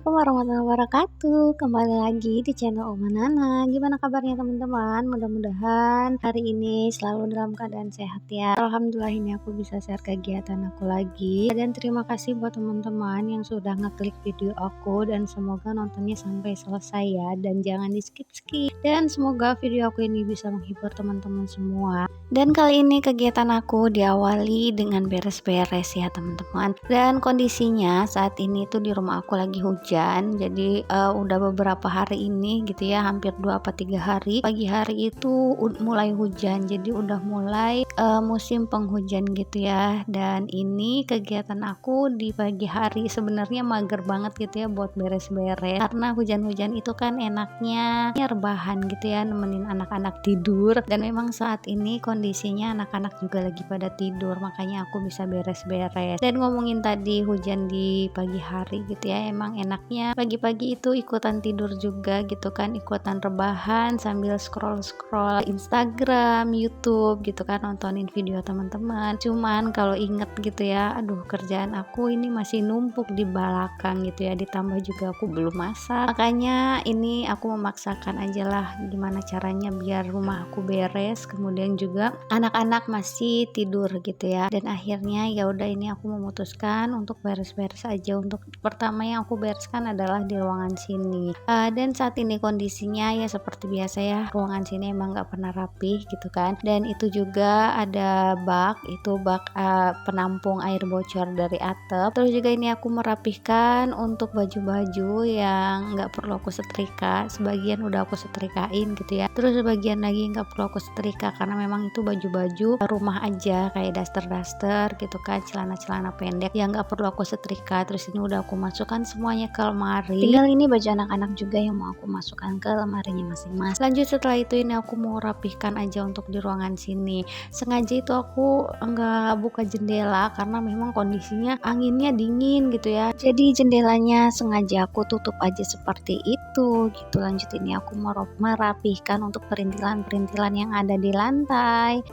Assalamualaikum warahmatullahi wabarakatuh. Kembali lagi di channel Oma Nana. Gimana kabarnya teman-teman? Mudah-mudahan hari ini selalu dalam keadaan sehat ya. Alhamdulillah ini aku bisa share kegiatan aku lagi. Dan terima kasih buat teman-teman yang sudah ngeklik video aku dan semoga nontonnya sampai selesai ya. Dan jangan di skip-skip. Dan semoga video aku ini bisa menghibur teman-teman semua. Dan kali ini kegiatan aku diawali dengan beres-beres ya teman-teman. Dan kondisinya saat ini tuh di rumah aku lagi hujan. Jadi udah beberapa hari ini gitu ya, hampir 2 apa 3 hari. Pagi hari itu mulai hujan. Jadi udah mulai musim penghujan gitu ya. Dan ini kegiatan aku di pagi hari sebenarnya mager banget gitu ya buat beres-beres. Karena hujan-hujan itu kan enaknya rebahan gitu ya, nemenin anak-anak tidur. Dan memang saat ini kondisinya anak-anak juga lagi pada tidur, makanya aku bisa beres-beres. Dan ngomongin tadi hujan di pagi hari gitu ya, emang enaknya pagi-pagi itu ikutan tidur juga gitu kan, ikutan rebahan sambil scroll-scroll Instagram, YouTube gitu kan, nontonin video teman-teman. Cuman kalau inget gitu ya, aduh kerjaan aku ini masih numpuk di belakang gitu ya, ditambah juga aku belum masak. Makanya ini aku memaksakan aja lah gimana caranya biar rumah aku beres, kemudian juga anak-anak masih tidur gitu ya. Dan akhirnya ya udah, ini aku memutuskan untuk beres-beres aja. Untuk pertama yang aku bereskan adalah di ruangan sini. Dan saat ini kondisinya ya seperti biasa ya, ruangan sini emang nggak pernah rapih gitu kan. Dan itu juga ada bak, itu bak penampung air bocor dari atap. Terus juga ini aku merapihkan untuk baju-baju yang nggak perlu aku setrika. Sebagian udah aku setrikain gitu ya. Terus sebagian lagi nggak perlu aku setrika karena memang itu baju-baju rumah aja, kayak daster-daster gitu kan, celana-celana pendek yang nggak perlu aku setrika. Terus ini udah aku masukkan semuanya ke lemari. Tinggal ini baju anak-anak juga yang mau aku masukkan ke lemarinya masing-masing. Lanjut setelah itu ini aku mau rapihkan aja untuk di ruangan sini. Sengaja itu aku nggak buka jendela karena memang kondisinya anginnya dingin gitu ya. Jadi jendelanya sengaja aku tutup aja seperti itu gitu. Lanjut ini aku mau merapihkan untuk perintilan-perintilan yang ada di lantai.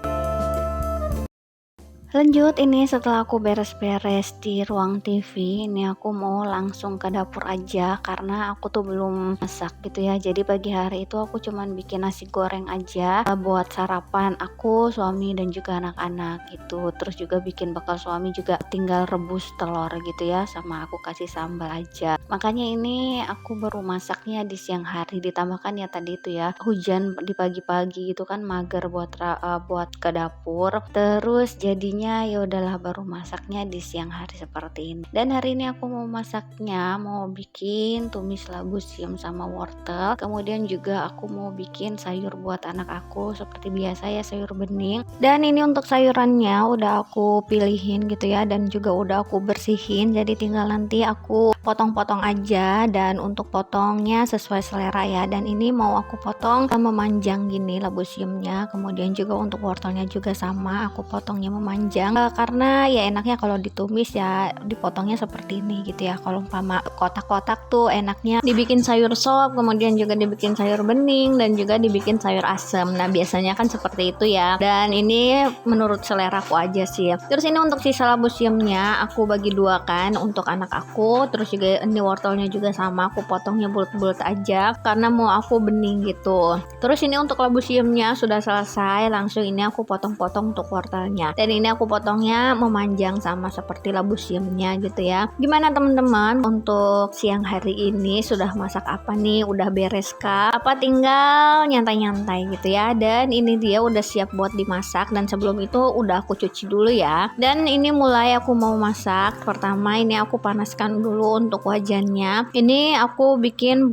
Lanjut, ini setelah aku beres-beres di ruang TV, ini aku mau langsung ke dapur aja karena aku tuh belum masak gitu ya. Jadi pagi hari itu aku cuman bikin nasi goreng aja buat sarapan aku, suami dan juga anak-anak gitu. Terus juga bikin bekal suami juga tinggal rebus telur gitu ya, sama aku kasih sambal aja. Makanya ini aku baru masaknya di siang hari, ditambahkan ya tadi itu ya hujan di pagi-pagi gitu kan, mager buat ke dapur. Terus jadinya ya udahlah baru masaknya di siang hari seperti ini. Dan hari ini aku mau masaknya, mau bikin tumis labu siam sama wortel. Kemudian juga aku mau bikin sayur buat anak aku seperti biasa ya, sayur bening. Dan ini untuk sayurannya udah aku pilihin gitu ya, dan juga udah aku bersihin. Jadi tinggal nanti aku potong-potong aja, dan untuk potongnya sesuai selera ya. Dan ini mau aku potong memanjang gini labu siamnya. Kemudian juga untuk wortelnya juga sama, aku potongnya memanjang karena ya enaknya kalau ditumis ya dipotongnya seperti ini gitu ya. Kalau umpama kotak-kotak tuh enaknya dibikin sayur sop, kemudian juga dibikin sayur bening, dan juga dibikin sayur asem. Nah biasanya kan seperti itu ya, dan ini menurut selera aku aja sih. Terus ini untuk sisa labu siamnya aku bagi dua kan untuk anak aku. Terus juga ini wortelnya juga sama, aku potongnya bulat-bulat aja karena mau aku bening gitu. Terus ini untuk labu siamnya sudah selesai, langsung ini aku potong-potong untuk wortelnya. Dan ini aku potongnya memanjang sama seperti labu siamnya gitu ya. Gimana teman-teman untuk siang hari ini, sudah masak apa nih? Udah beres kah? Apa tinggal nyantai-nyantai gitu ya? Dan ini dia udah siap buat dimasak, dan sebelum itu udah aku cuci dulu ya. Dan ini mulai aku mau masak. Pertama ini aku panaskan dulu untuk wajannya. Ini aku bikin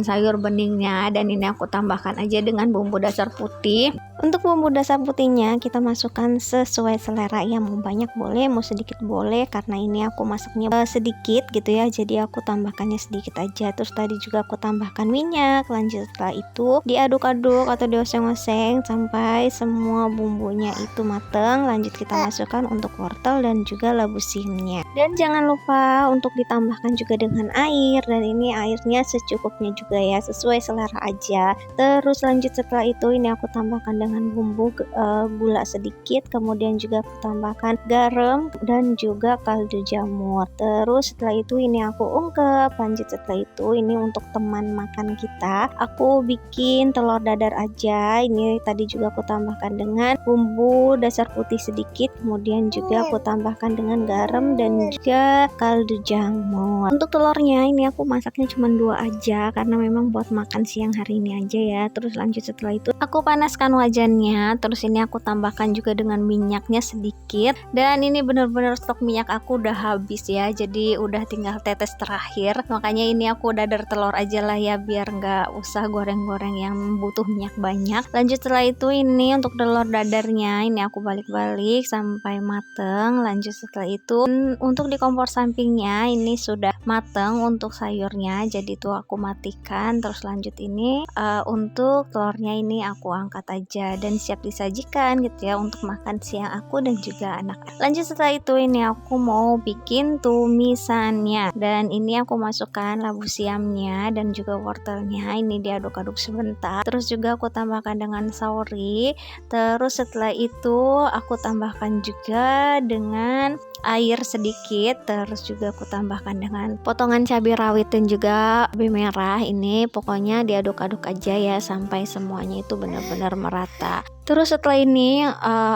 sayur beningnya, dan ini aku tambahkan aja dengan bumbu dasar putih. Untuk bumbu dasar putihnya kita masukkan sesuai selera ya, mau banyak boleh, mau sedikit boleh, karena ini aku masaknya sedikit gitu ya, jadi aku tambahkannya sedikit aja. Terus tadi juga aku tambahkan minyak. Lanjut setelah itu diaduk-aduk atau dioseng-oseng sampai semua bumbunya itu mateng. Lanjut kita masukkan untuk wortel dan juga labu siamnya, dan jangan lupa untuk ditambahkan juga dengan air, dan ini airnya secukupnya juga ya, sesuai selera aja. Terus lanjut setelah itu ini aku tambahkan dengan dengan bumbu gula sedikit, kemudian juga aku tambahkan garam dan juga kaldu jamur. Terus setelah itu ini aku ungkep. Lanjut setelah itu ini untuk teman makan kita, aku bikin telur dadar aja. Ini tadi juga aku tambahkan dengan bumbu dasar putih sedikit, kemudian juga aku tambahkan dengan garam dan juga kaldu jamur. Untuk telurnya ini aku masaknya cuma 2 aja karena memang buat makan siang hari ini aja ya. Terus lanjut setelah itu aku panaskan wajannya, terus ini aku tambahkan juga dengan minyaknya sedikit, dan ini bener-bener stok minyak aku udah habis ya, jadi udah tinggal tetes terakhir. Makanya ini aku dadar telur aja lah ya, biar nggak usah goreng-goreng yang butuh minyak banyak. Lanjut setelah itu ini untuk telur dadarnya ini aku balik-balik sampai mateng. Lanjut setelah itu untuk di kompor sampingnya ini sudah mateng untuk sayurnya, jadi tuh aku matikan. Terus lanjut ini untuk telurnya ini aku angkat aja dan siap disajikan gitu ya untuk makan siang aku dan juga anak. Lanjut setelah itu ini aku mau bikin tumisannya, dan ini aku masukkan labu siamnya dan juga wortelnya, ini diaduk-aduk sebentar. Terus juga aku tambahkan dengan sauri. Terus setelah itu aku tambahkan juga dengan air sedikit, terus juga aku tambahkan dengan potongan cabai rawit dan juga cabai merah. Ini pokoknya diaduk-aduk aja ya sampai semuanya itu benar-benar merata. Terus setelah ini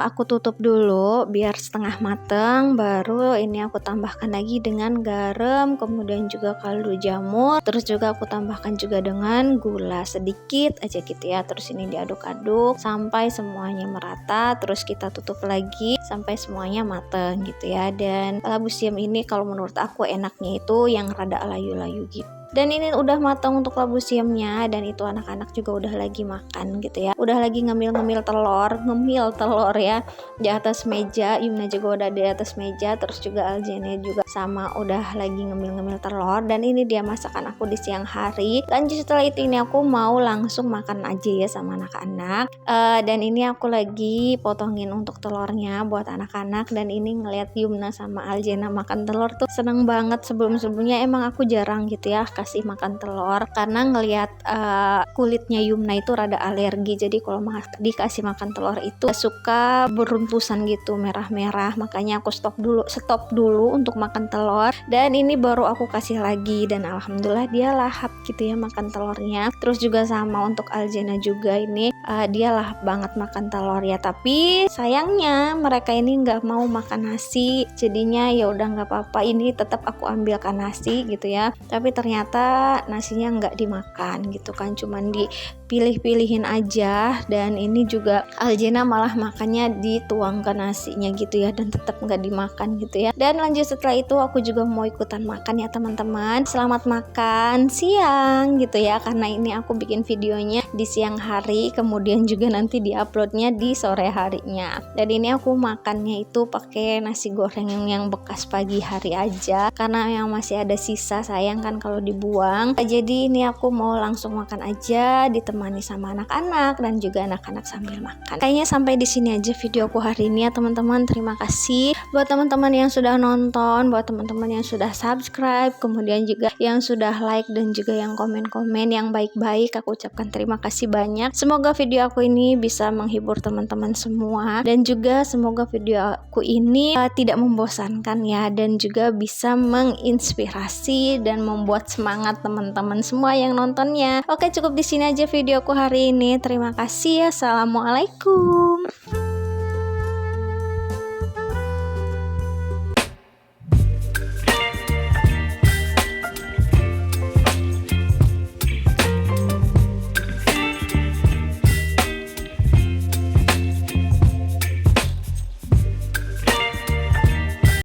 aku tutup dulu biar setengah mateng, baru ini aku tambahkan lagi dengan garam, kemudian juga kaldu jamur, terus juga aku tambahkan juga dengan gula sedikit aja gitu ya. Terus ini diaduk-aduk sampai semuanya merata, terus kita tutup lagi sampai semuanya mateng gitu ya. Dan labu siam ini kalau menurut aku enaknya itu yang rada layu-layu gitu. Dan ini udah matang untuk labu siamnya, dan itu anak-anak juga udah lagi makan gitu ya, udah lagi ngemil telur ya di atas meja. Yumna juga udah di atas meja, terus juga Aljana juga sama udah lagi ngemil telur. Dan ini dia masakan aku di siang hari. Lanjut setelah itu ini aku mau langsung makan aja ya sama anak-anak. Dan ini aku lagi potongin untuk telurnya buat anak-anak, dan ini ngeliat Yumna sama Aljana makan telur tuh seneng banget. Sebelumnya emang aku jarang gitu ya kasih makan telur karena ngelihat kulitnya Yumna itu rada alergi, jadi kalau dikasih makan telur itu suka beruntusan gitu merah-merah. Makanya aku stop dulu untuk makan telur, dan ini baru aku kasih lagi, dan alhamdulillah dia lahap gitu ya makan telurnya. Terus juga sama untuk Aljana juga, ini dia lahap banget makan telur ya, tapi sayangnya mereka ini nggak mau makan nasi, jadinya ya udah nggak apa-apa, ini tetap aku ambilkan nasi gitu ya. Tapi ternyata nasinya nggak dimakan gitu kan, cuman dipilih-pilihin aja. Dan ini juga Aljana malah makannya dituang ke nasinya gitu ya, dan tetap nggak dimakan gitu ya. Dan lanjut setelah itu aku juga mau ikutan makan ya teman-teman. Selamat makan siang gitu ya, karena ini aku bikin videonya di siang hari, kemudian juga nanti diuploadnya di sore harinya. Dan ini aku makannya itu pakai nasi goreng yang bekas pagi hari aja, karena yang masih ada sisa, sayang kan kalau dibuang. Jadi ini aku mau langsung makan aja ditemani sama anak-anak dan juga anak-anak sambil makan. Kayaknya sampai di sini aja videoku hari ini ya teman-teman. Terima kasih buat teman-teman yang sudah nonton, buat teman-teman yang sudah subscribe, kemudian juga yang sudah like dan juga yang komen-komen yang baik-baik. Aku ucapkan terima kasih banyak. Semoga video aku ini bisa menghibur teman-teman semua, dan juga semoga video aku ini tidak membosankan ya, dan juga bisa menginspirasi dan membuat semangat teman-teman semua yang nontonnya. Oke, cukup di sini aja videoku hari ini. Terima kasih. Assalamualaikum.